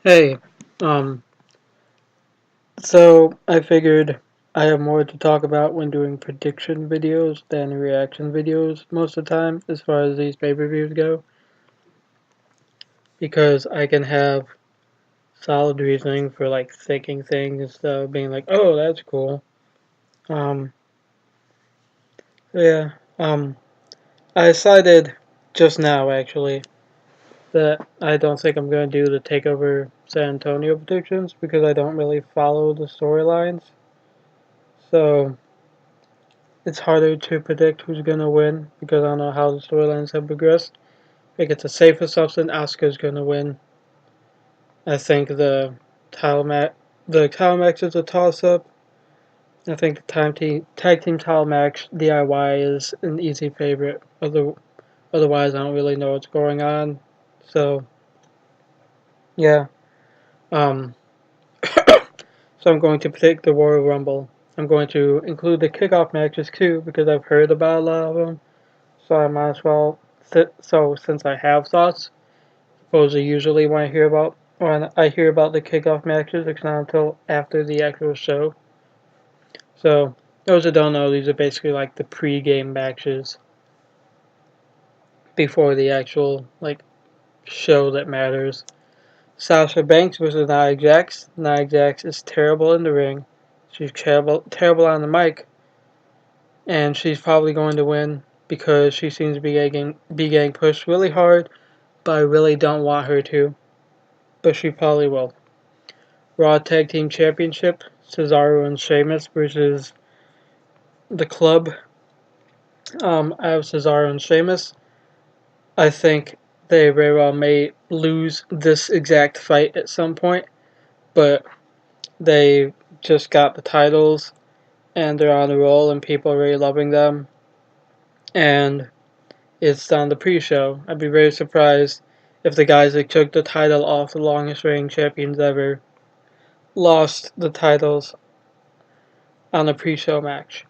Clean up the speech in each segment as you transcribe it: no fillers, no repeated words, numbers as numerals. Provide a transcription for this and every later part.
Hey, um, so I figured I have more to talk about when doing prediction videos than reaction videos most of the time, as far as these pay-per-views go, because I can have solid reasoning for like thinking things instead of being like, oh, that's cool. Um, yeah, I decided just now actually that I don't think I'm going to do the Takeover San Antonio predictions because I don't really follow the storylines. So it's harder to predict who's gonna win because I don't know how the storylines have progressed. I think it's a safe assumption Asuka's gonna win. I think the title match is a toss up. I think the tag team title match DIY is an easy favorite. Otherwise, I don't really know what's going on. So yeah, um, so I'm going to predict the Royal Rumble. I'm going to include the kickoff matches too because I've heard about a lot of them. So I might as well. So since I have thoughts, supposedly usually when I hear about the kickoff matches, it's not until after the actual show. So those who don't know, these are basically like the pre-game matches before the actual like show that matters. Sasha Banks versus Nia Jax. Nia Jax is terrible in the ring. She's terrible on the mic, and she's probably going to win because she seems to be getting pushed really hard, but I really don't want her to. But she probably will. Raw Tag Team Championship, Cesaro and Sheamus versus the Club. I have Cesaro and Sheamus. I think they very well may lose this exact fight at some point, but they just got the titles and they're on a roll and people are really loving them. And it's on the pre-show. I'd be very surprised if the guys that took the title off the longest reigning champions ever lost the titles on a pre-show match.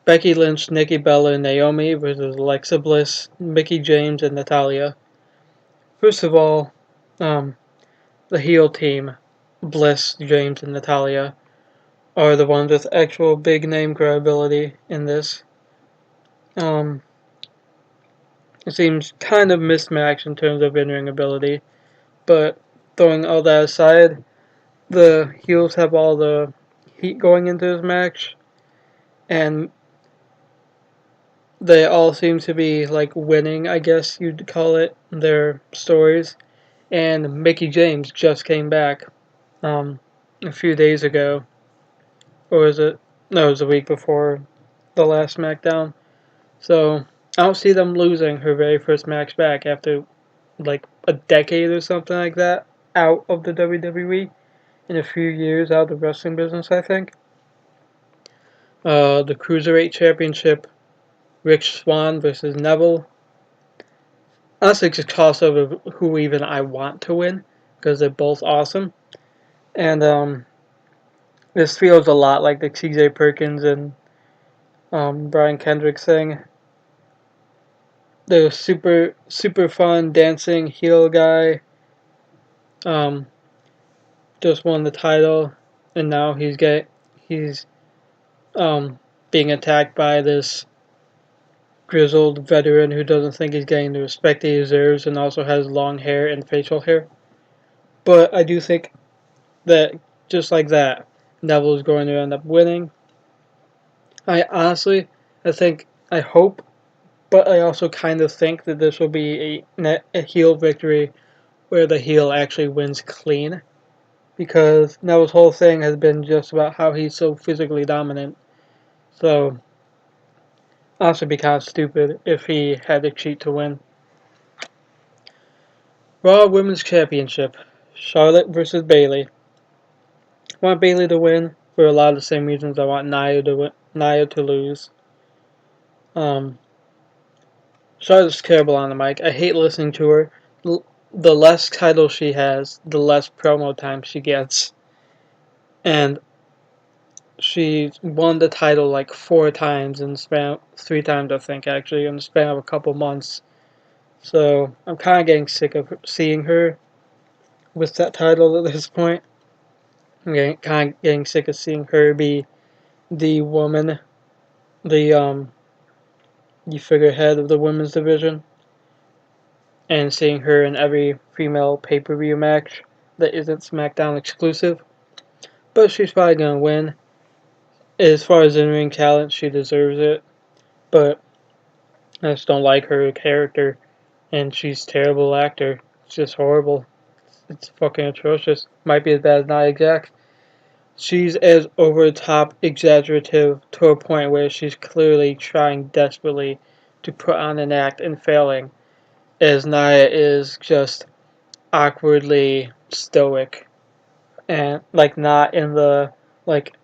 Becky Lynch, Nikki Bella, and Naomi versus Alexa Bliss, Mickie James, and Natalya. First of all, um, the heel team, Bliss, James, and Natalya, are the ones with actual big name credibility in this. Um, it seems kind of mismatched in terms of in-ring ability, but throwing all that aside, the heels have all the heat going into this match, and they all seem to be like winning, I guess you'd call it, their stories. And Mickie James just came back um, a few days ago, or was it? No, it was a week before the last SmackDown. So I don't see them losing her very first match back after like a decade or something like that out of the WWE in a few years out of the wrestling business. I think the Cruiserweight Championship, Rick Swann versus Neville. Honestly, it's a toss of who even I want to win because they're both awesome. And this feels a lot like the TJ Perkins and Brian Kendrick thing. The super fun dancing heel guy um, just won the title, and now he's um, being attacked by this grizzled veteran who doesn't think he's getting the respect he deserves, and also has long hair and facial hair. But I do think that just like that, Neville is going to end up winning. I honestly, I hope, but I also kind of think that this will be a heel victory where the heel actually wins clean. Because Neville's whole thing has been just about how he's so physically dominant. So, honestly, it'd be kind of stupid if he had to cheat to win. Raw Women's Championship, Charlotte versus Bayley. I want Bayley to win for a lot of the same reasons I want Nia to lose. Um, Charlotte's terrible on the mic. I hate listening to her. The less titles she has, the less promo time she gets. And she won the title like 4 times in the span, 3 times I think actually, in the span of a couple months. So I'm kind of getting sick of seeing her with that title at this point. I'm kind of getting sick of seeing her be the woman, the the figurehead of the women's division, and seeing her in every female pay-per-view match that isn't SmackDown exclusive. But she's probably gonna win. As far as in-ring talent, she deserves it. But I just don't like her character, and she's a terrible actor. It's just horrible. It's fucking atrocious. Might be as bad as Nia Jax. She's as over the top exaggerative to a point where she's clearly trying desperately to put on an act and failing, as Nia is just awkwardly stoic and like not in the like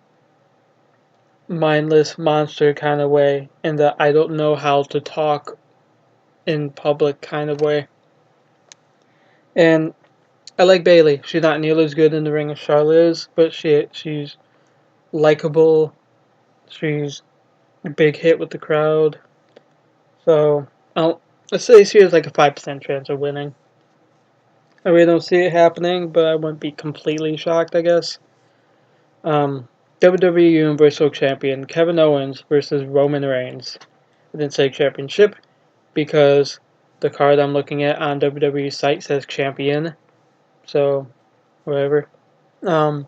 mindless monster kind of way, in the I don't know how to talk in public kind of way. And I like Bayley. She's not nearly as good in the ring as Charlotte is, but she's likable. She's a big hit with the crowd. So let's say she has like a 5% chance of winning. I really don't see it happening, but I wouldn't be completely shocked, I guess. WWE Universal Champion Kevin Owens versus Roman Reigns. I didn't say championship because the card I'm looking at on WWE's site says champion. So, whatever. No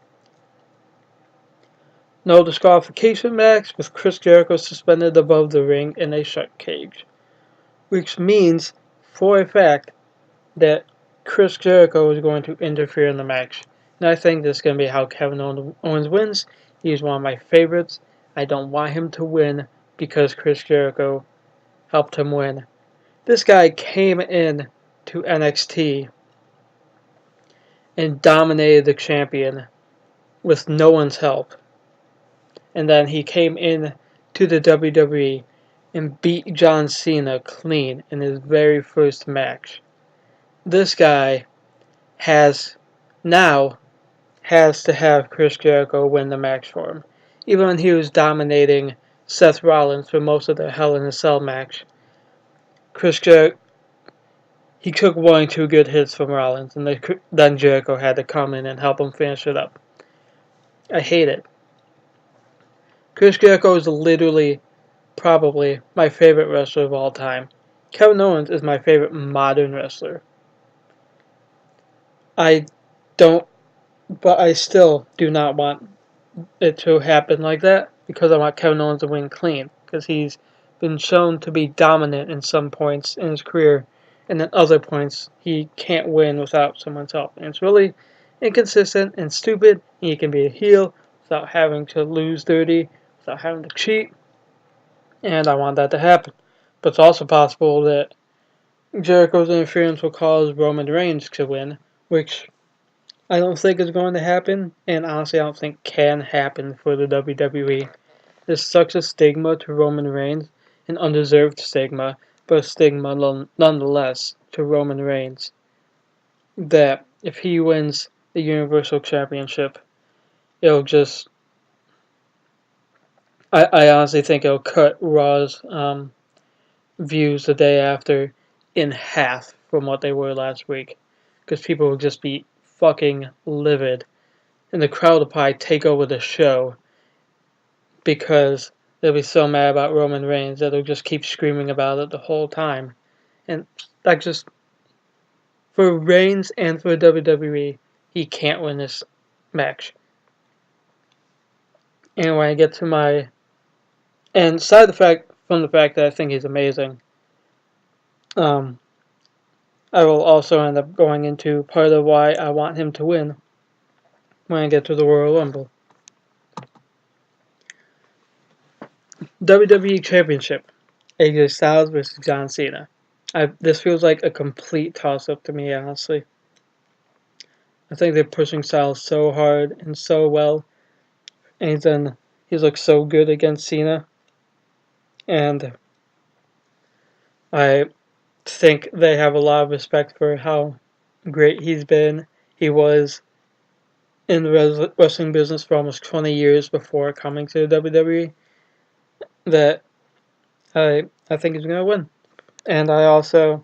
disqualification match with Chris Jericho suspended above the ring in a shut cage. Which means, for a fact, that Chris Jericho is going to interfere in the match. And I think this is going to be how Kevin Owens wins. He's one of my favorites. I don't want him to win because Chris Jericho helped him win. This guy came in to NXT and dominated the champion with no one's help. And then he came in to the WWE and beat John Cena clean in his very first match. This guy now has to have Chris Jericho win the match for him. Even when he was dominating Seth Rollins for most of the Hell in a Cell match, he took one or two good hits from Rollins, and then Jericho had to come in and help him finish it up. I hate it. Chris Jericho is literally, probably, my favorite wrestler of all time. Kevin Owens is my favorite modern wrestler. I still do not want it to happen like that because I want Kevin Owens to win clean because he's been shown to be dominant in some points in his career, and at other points he can't win without someone's help. And it's really inconsistent and stupid, and he can be a heel without having to lose dirty, without having to cheat, and I want that to happen. But it's also possible that Jericho's interference will cause Roman Reigns to win, which I don't think is going to happen, and honestly I don't think can happen for the WWE. There's such a stigma to Roman Reigns, an undeserved stigma, but a stigma nonetheless to Roman Reigns, that if he wins the Universal Championship, it'll just... I honestly think it'll cut Raw's views the day after in half from what they were last week, because people will just be fucking livid, and the crowd will probably take over the show because they'll be so mad about Roman Reigns that they'll just keep screaming about it the whole time. And like, just for Reigns and for WWE, he can't win this match. And when I get to my... And aside from the fact that I think he's amazing, I will also end up going into part of why I want him to win when I get to the Royal Rumble. WWE Championship. AJ Styles versus John Cena. This feels like a complete toss-up to me, honestly. I think they're pushing Styles so hard and so well, and he's looked so good against Cena, and I think they have a lot of respect for how great he's been. He was in the wrestling business for almost 20 years before coming to the WWE. That I think he's going to win. And I also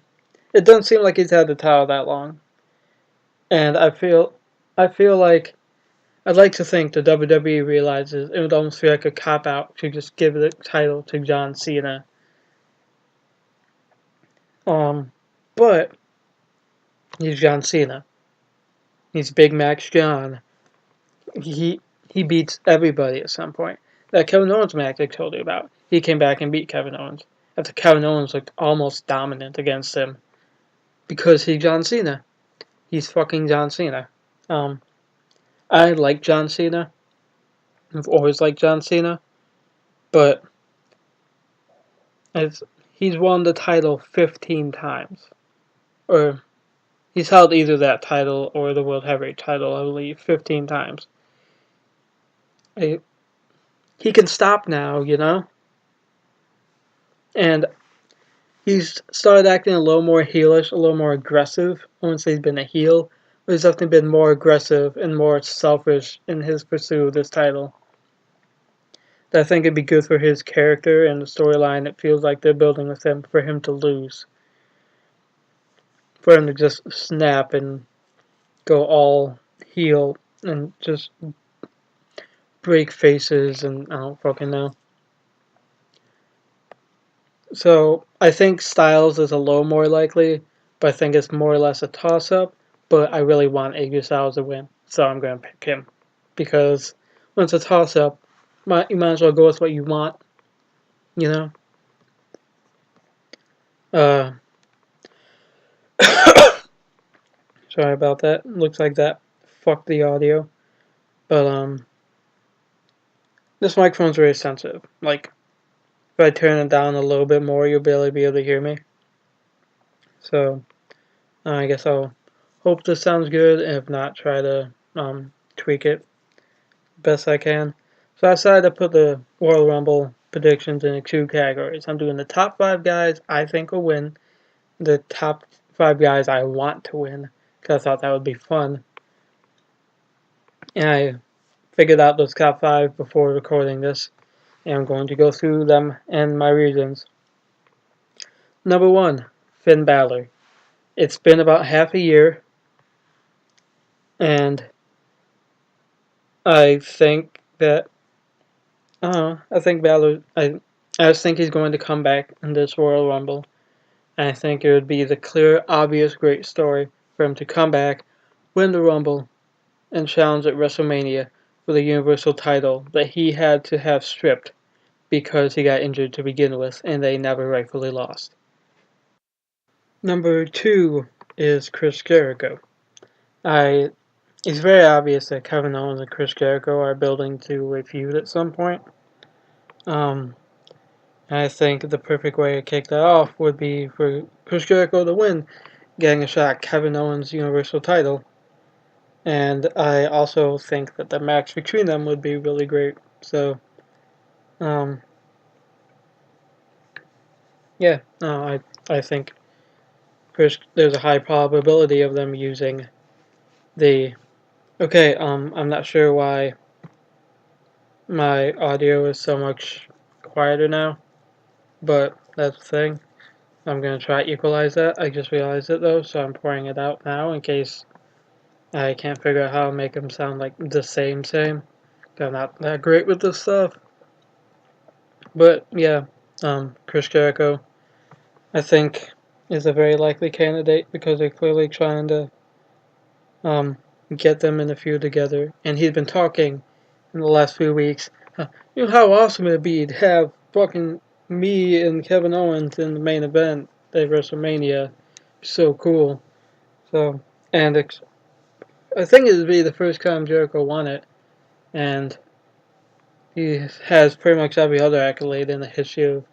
it doesn't seem like he's had the title that long. And I feel like I'd like to think the WWE realizes it would almost feel like a cop out to just give the title to John Cena. But he's John Cena. He's Big Max John. He beats everybody at some point. That Kevin Owens match I told you about, he came back and beat Kevin Owens after Kevin Owens looked almost dominant against him because he's John Cena. He's fucking John Cena. I like John Cena. I've always liked John Cena, but he's won the title 15 times, or he's held either that title or the World Heavyweight title, I believe, 15 times. He can stop now, you know? And he's started acting a little more heelish, a little more aggressive. I wouldn't say he's been a heel, but he's definitely been more aggressive and more selfish in his pursuit of this title. That I think it'd be good for his character and the storyline it feels like they're building with him for him to lose. For him to just snap and go all heel and just break faces and I don't fucking know. So I think Styles is a little more likely, but I think it's more or less a toss-up. But I really want AJ Styles to win, so I'm going to pick him. Because when it's a toss-up, you might as well go with what you want, you know? Sorry about that. Looks like that fucked the audio. But, this microphone's very sensitive. Like, if I turn it down a little bit more, you'll barely be able to hear me. So, I guess I'll hope this sounds good, and if not, try to tweak it best I can. So I decided to put the Royal Rumble predictions into 2 categories. I'm doing the top 5 guys I think will win, the top 5 guys I want to win, because I thought that would be fun. And I figured out those top 5 before recording this, and I'm going to go through them and my reasons. Number 1, Finn Balor. It's been about half a year, and I think that I think Balor. I just think he's going to come back in this Royal Rumble. And I think it would be the clear, obvious, great story for him to come back, win the Rumble, and challenge at WrestleMania for the Universal title that he had to have stripped because he got injured to begin with, and they never rightfully lost. Number 2 is Chris Jericho. It's very obvious that Kevin Owens and Chris Jericho are building to a feud at some point. I think the perfect way to kick that off would be for Chris Jericho to win, getting a shot at Kevin Owens' Universal title. And I also think that the match between them would be really great. So, yeah, no, I think there's a high probability of them using the. Okay, I'm not sure why my audio is so much quieter now, but that's the thing. I'm going to try to equalize that. I just realized it though, so I'm pouring it out now in case I can't figure out how to make them sound like the same. I'm not that great with this stuff. But yeah, Chris Jericho, I think, is a very likely candidate because they're clearly trying to get them in a feud together. And he's been talking in the last few weeks. You know how awesome it'd be to have fucking me and Kevin Owens in the main event at WrestleMania. So cool. So, and I think it would be the first time Jericho won it, and he has pretty much every other accolade in the history of,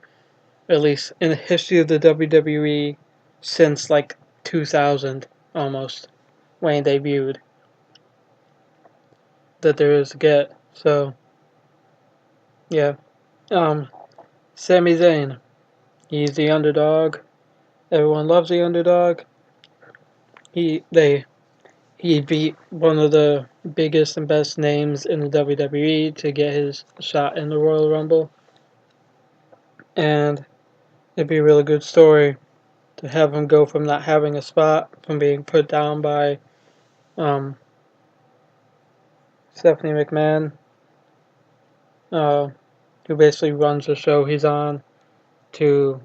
at least in the history of the WWE since like 2000 almost, when he debuted, that there is to get. So, yeah. Sami Zayn, he's the underdog. Everyone loves the underdog. He beat one of the biggest and best names in the WWE to get his shot in the Royal Rumble. And it'd be a really good story to have him go from not having a spot, from being put down by Stephanie McMahon, who basically runs the show he's on, to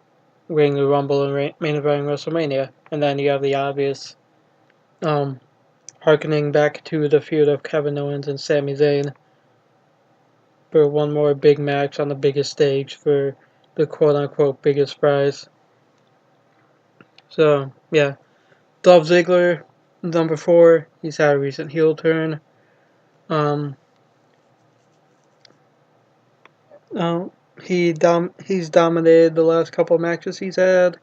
winning the Rumble and main eventing WrestleMania. And then you have the obvious harkening back to the feud of Kevin Owens and Sami Zayn for one more big match on the biggest stage for the quote-unquote biggest prize. So, yeah. Dolph Ziggler, number 4. He's had a recent heel turn. He's dominated the last couple of matches he's had.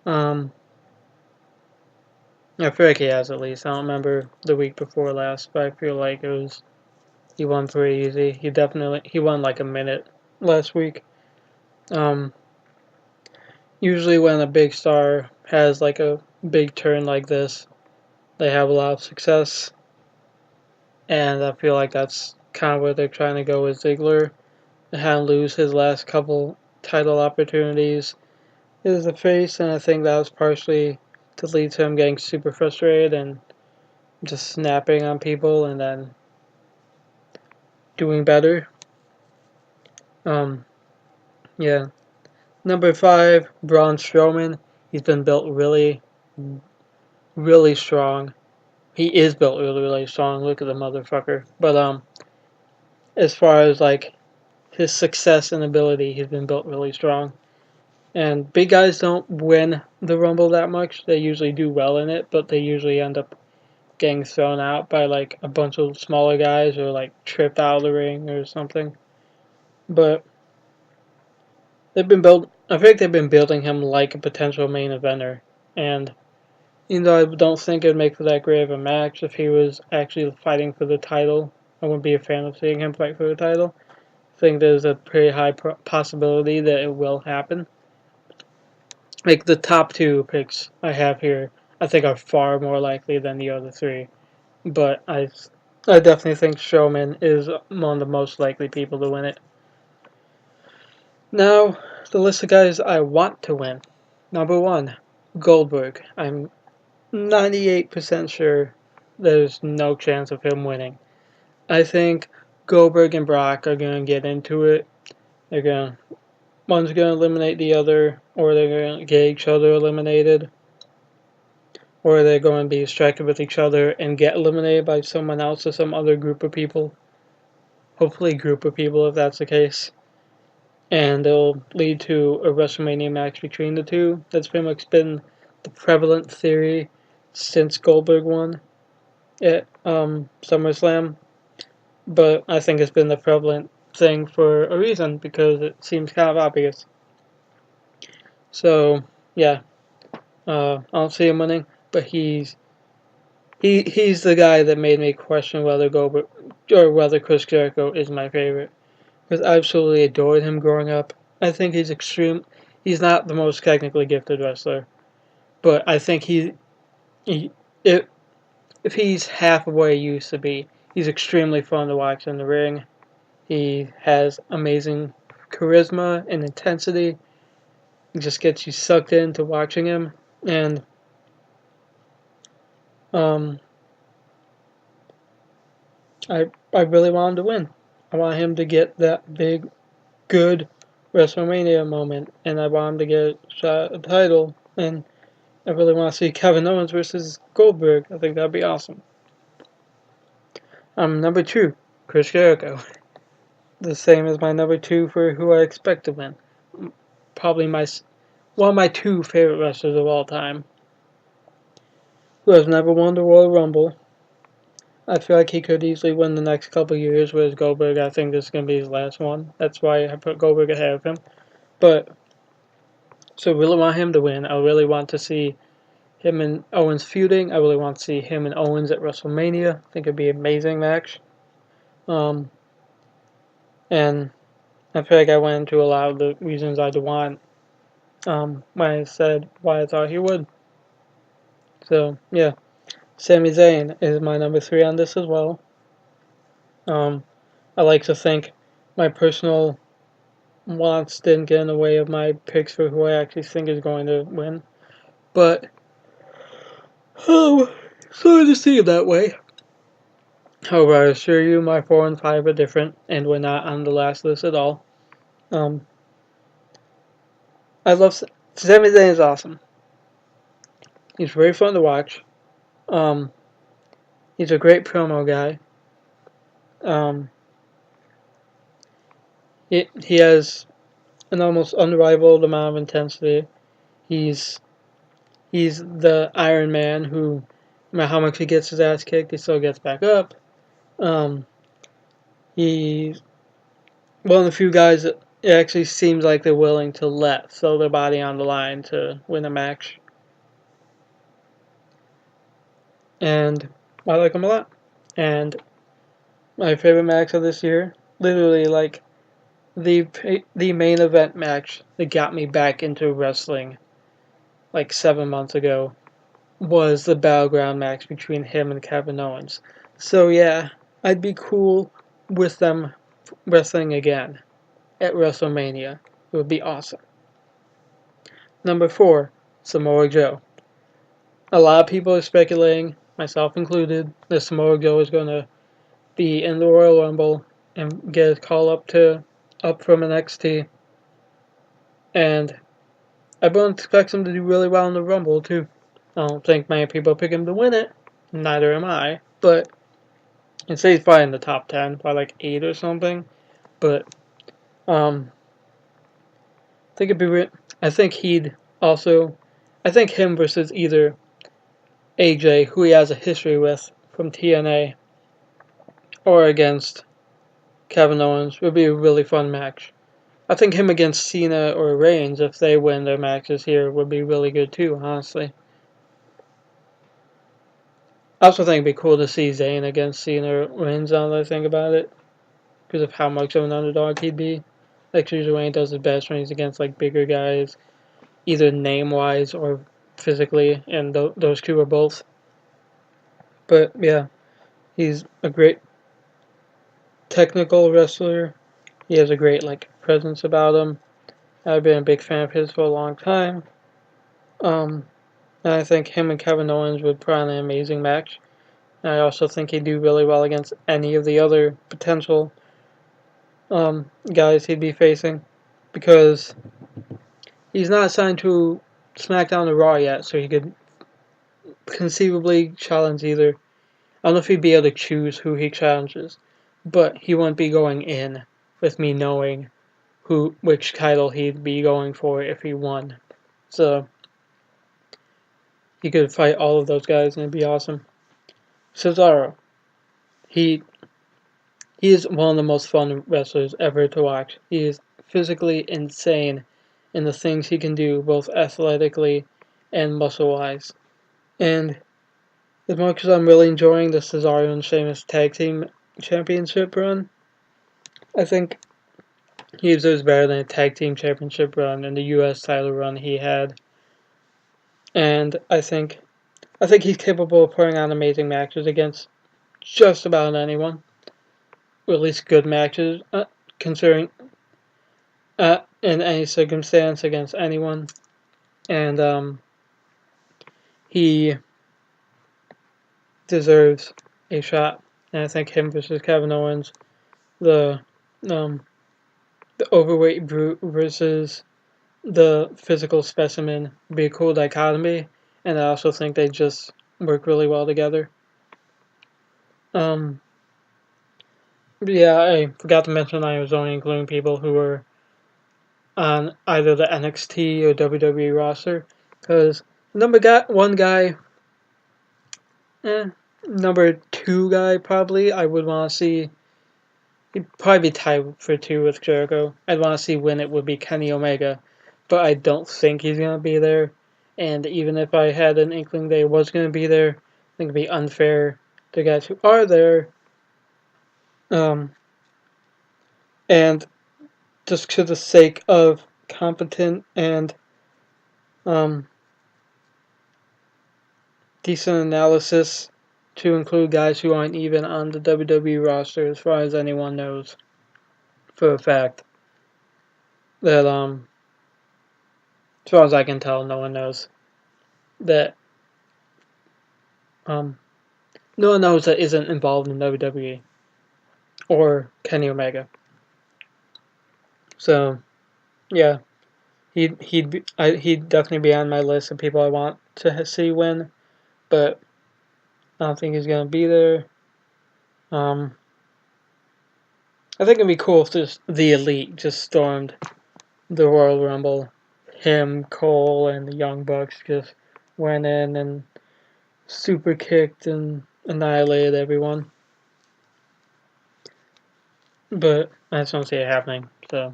I feel like he has at least. I don't remember the week before last, but I feel like he won pretty easy. He won like a minute last week. Usually when a big star has like a big turn like this, they have a lot of success. And I feel like that's kind of where they're trying to go with Ziggler. They had him lose his last couple title opportunities as a face, and I think that was partially to lead to him getting super frustrated and just snapping on people and then doing better. Yeah. Number 5, Braun Strowman. He's been built really, really strong. He is built really, really strong. Look at the motherfucker. But as far as like his success and ability, he's been built really strong. And big guys don't win the Rumble that much. They usually do well in it, but they usually end up getting thrown out by like a bunch of smaller guys or like tripped out of the ring or something. But I feel like they've been building him like a potential main eventer. And even though I don't think it'd make for that great of a match if he was actually fighting for the title, I wouldn't be a fan of seeing him fight for the title. I think there's a pretty high possibility that it will happen. Like the top 2 picks I have here, I think are far more likely than the other 3. But I definitely think Strowman is one of the most likely people to win it. Now, the list of guys I want to win. Number 1, Goldberg. I'm 98% sure there's no chance of him winning. I think Goldberg and Brock are going to get into it. One's going to eliminate the other, or they're going to get each other eliminated, or they're going to be striking with each other and get eliminated by someone else or some other group of people. Hopefully group of people if that's the case. And it'll lead to a WrestleMania match between the two. That's pretty much been the prevalent theory since Goldberg won at SummerSlam. But I think it's been the prevalent thing for a reason, because it seems kind of obvious. So, yeah. I don't see him winning, but he's the guy that made me question whether Goldberg or whether Chris Jericho is my favorite. Because I absolutely adored him growing up. I think he's not the most technically gifted wrestler, but I think if he's half of what he used to be, he's extremely fun to watch in the ring. He has amazing charisma and intensity. It just gets you sucked into watching him, and I really want him to win. I want him to get that big, good WrestleMania moment, and I want him to get a shot at the title, and I really want to see Kevin Owens versus Goldberg. I think that'd be awesome. Number 2, Chris Jericho. The same as my number 2 for who I expect to win. Probably one of my 2 favorite wrestlers of all time. Who has never won the Royal Rumble. I feel like he could easily win the next couple years, whereas Goldberg, I think this is going to be his last one. That's why I put Goldberg ahead of him. So I really want him to win. I really want to see him and Owens feuding. I really want to see him and Owens at WrestleMania. I think it'd be an amazing match. And I feel like I went into a lot of the reasons I'd want when I said why I thought he would. So, yeah. Sami Zayn is my number 3 on this as well. I like to think my personal wants didn't get in the way of my picks for who I actually think is going to win. But sorry to see it that way. However, I assure you, my 4 and 5 are different, and we're not on the last list at all. I love Sami Zayn is awesome. He's very fun to watch. He's a great promo guy. He has an almost unrivaled amount of intensity. He's the Iron Man who, no matter how much he gets his ass kicked, he still gets back up. He's one of the few guys that it actually seems like they're willing to let throw their body on the line to win a match. And I like him a lot. And my favorite match of this year, literally like the main event match that got me back into wrestling like 7 months ago, was the Battleground match between him and Kevin Owens. So yeah, I'd be cool with them wrestling again at WrestleMania. It would be awesome. Number 4, Samoa Joe. A lot of people are speculating, myself included, that Samoa Joe is going to be in the Royal Rumble and get his call up from NXT. And everyone expects him to do really well in the Rumble too. I don't think many people pick him to win it. Neither am I. But I'd say he's probably in the top 10, probably like 8 or something. But I think it'd be. I think he'd also. I think him versus either AJ, who he has a history with from TNA, or against Kevin Owens would be a really fun match. I think him against Cena or Reigns, if they win their matches here, would be really good too, honestly. I also think it'd be cool to see Zayn against Cena or Reigns now that I think about it, because of how much of an underdog he'd be. Like, usually Wayne does his best when he's against like bigger guys, either name-wise or physically, and those two are both. But yeah, he's a great technical wrestler. He has a great like presence about him. I've been a big fan of his for a long time. And I think him and Kevin Owens would put on an amazing match. And I also think he'd do really well against any of the other potential guys he'd be facing, because he's not signed to SmackDown or Raw yet, so he could conceivably challenge either. I don't know if he'd be able to choose who he challenges, but he wouldn't be going in with me knowing which title he'd be going for if he won. So he could fight all of those guys and it'd be awesome. Cesaro. He is one of the most fun wrestlers ever to watch. He is physically insane in the things he can do, both athletically and muscle-wise. And as much as I'm really enjoying the Cesaro and Sheamus Tag Team Championship run, I think he deserves better than a Tag Team Championship run and the U.S. title run he had. And I think he's capable of putting on amazing matches against just about anyone. Or at least good matches, considering in any circumstance against anyone. And he deserves a shot. And I think him versus Kevin Owens, the overweight brute versus the physical specimen, would be a cool dichotomy. And I also think they just work really well together. Yeah, I forgot to mention I was only including people who were on either the NXT or WWE roster, because number 2 guy probably I would want to see. He'd probably be tied for 2 with Jericho. I'd want to see win it would be Kenny Omega, but I don't think he's gonna be there. And even if I had an inkling that he was gonna be there, I think it'd be unfair to guys who are there. And just to the sake of competent and decent analysis, to include guys who aren't even on the WWE roster, as far as anyone knows for a fact. That as far as I can tell, no one knows. that no one knows that isn't involved in WWE or Kenny Omega. So yeah, he'd definitely be on my list of people I want to see win, but I don't think he's gonna be there. I think it'd be cool if just the Elite just stormed the Royal Rumble. Him, Cole, and the Young Bucks just went in and super kicked and annihilated everyone. But I just don't see it happening, so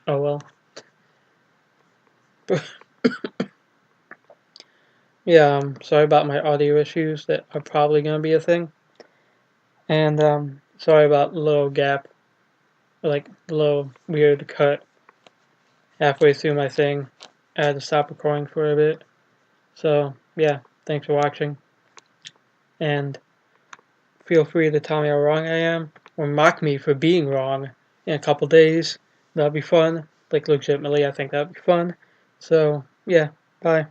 oh well. Yeah, sorry about my audio issues that are probably gonna be a thing. And sorry about the little gap, like the little weird cut halfway through my thing. I had to stop recording for a bit. So yeah, thanks for watching. And feel free to tell me how wrong I am, or mock me for being wrong in a couple days. That'd be fun. Like legitimately, I think that'd be fun. So yeah, bye.